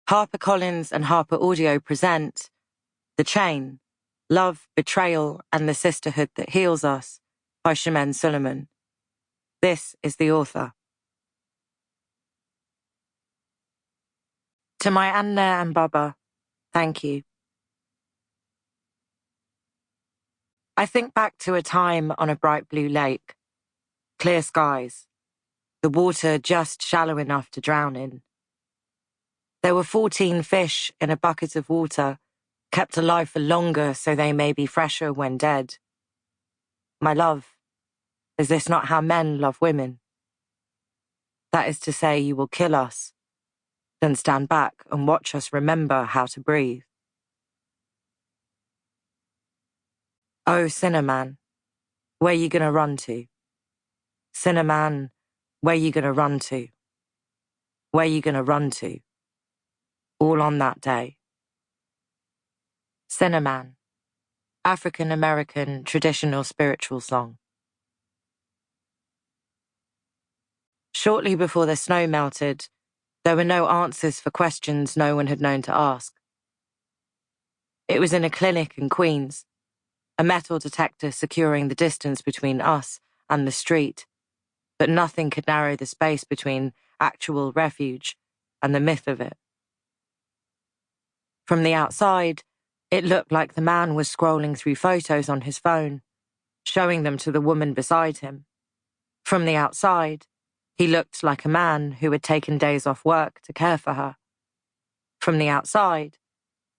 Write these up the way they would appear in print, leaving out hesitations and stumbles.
HarperCollins and HarperAudio present The Chain, Love, Betrayal, and the Sisterhood That Heals Us by Chimene Suleyman. This is the author. To my Anna and Baba, thank you. I think back to a time on a bright blue lake. Clear skies. The water just shallow enough to drown in. There were 14 fish in a bucket of water, kept alive for longer so they may be fresher when dead. My love, is this not how men love women? That is to say, you will kill us, then stand back and watch us remember how to breathe. Oh, Sinnerman, where you gonna run to? Sinnerman, where you gonna run to? Where you gonna run to? All on that day. Sinnerman, African-American traditional spiritual song. Shortly before the snow melted, there were no answers for questions no one had known to ask. It was in a clinic in Queens, a metal detector securing the distance between us and the street, but nothing could narrow the space between actual refuge and the myth of it. From the outside, it looked like the man was scrolling through photos on his phone, showing them to the woman beside him. From the outside, he looked like a man who had taken days off work to care for her. From the outside,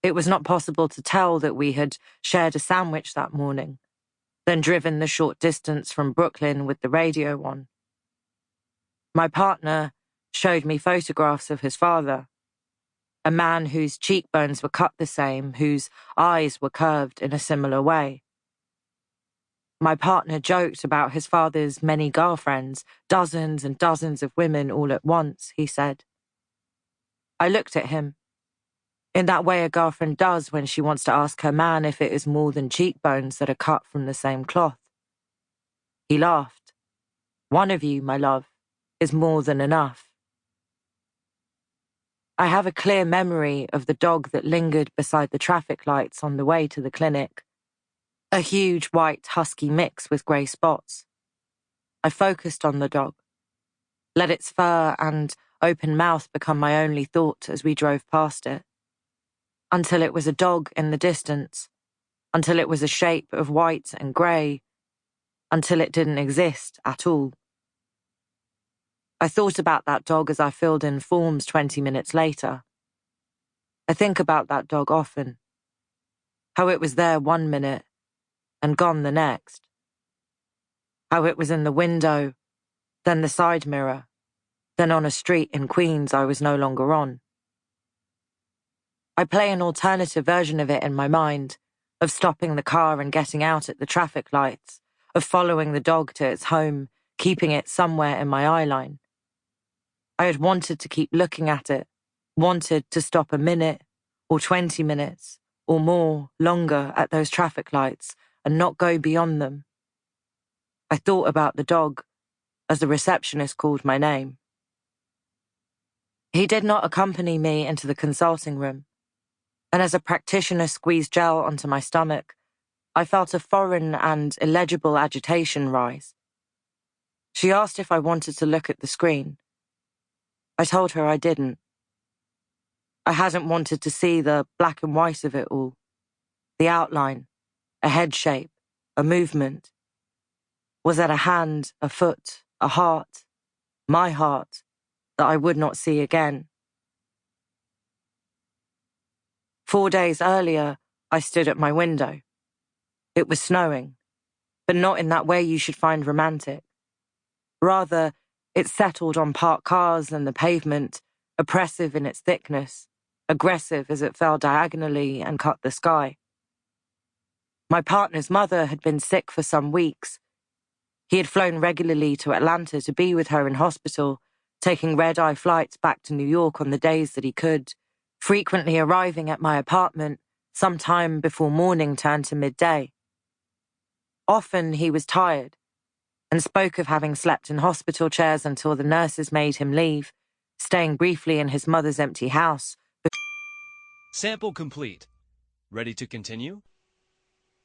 it was not possible to tell that we had shared a sandwich that morning, then driven the short distance from Brooklyn with the radio on. My partner showed me photographs of his father, a man whose cheekbones were cut the same, whose eyes were curved in a similar way. My partner joked about his father's many girlfriends, dozens and dozens of women all at once, he said. I looked at him, in that way a girlfriend does when she wants to ask her man if it is more than cheekbones that are cut from the same cloth. He laughed. One of you, my love, is more than enough. I have a clear memory of the dog that lingered beside the traffic lights on the way to the clinic. A huge white husky mix with grey spots. I focused on the dog, let its fur and open mouth become my only thought as we drove past it. Until it was a dog in the distance, until it was a shape of white and grey, until it didn't exist at all. I thought about that dog as I filled in forms 20 minutes later. I think about that dog often. How it was there 1 minute and gone the next. How it was in the window, then the side mirror, then on a street in Queens I was no longer on. I play an alternative version of it in my mind, of stopping the car and getting out at the traffic lights, of following the dog to its home, keeping it somewhere in my eye line. I had wanted to keep looking at it, wanted to stop a minute, or 20 minutes, or more, longer at those traffic lights and not go beyond them. I thought about the dog as the receptionist called my name. He did not accompany me into the consulting room, and as a practitioner squeezed gel onto my stomach, I felt a foreign and illegible agitation rise. She asked if I wanted to look at the screen. I told her I didn't. I hadn't wanted to see the black and white of it all, the outline, a head shape, a movement. Was that a hand, a foot, a heart, my heart, that I would not see again? 4 days earlier, I stood at my window. It was snowing, but not in that way you should find romantic. Rather, it settled on parked cars and the pavement, oppressive in its thickness, aggressive as it fell diagonally and cut the sky. My partner's mother had been sick for some weeks. He had flown regularly to Atlanta to be with her in hospital, taking red-eye flights back to New York on the days that he could, frequently arriving at my apartment sometime before morning turned to midday. Often he was tired, and spoke of having slept in hospital chairs until the nurses made him leave, staying briefly in his mother's empty house Sample complete. Ready to continue?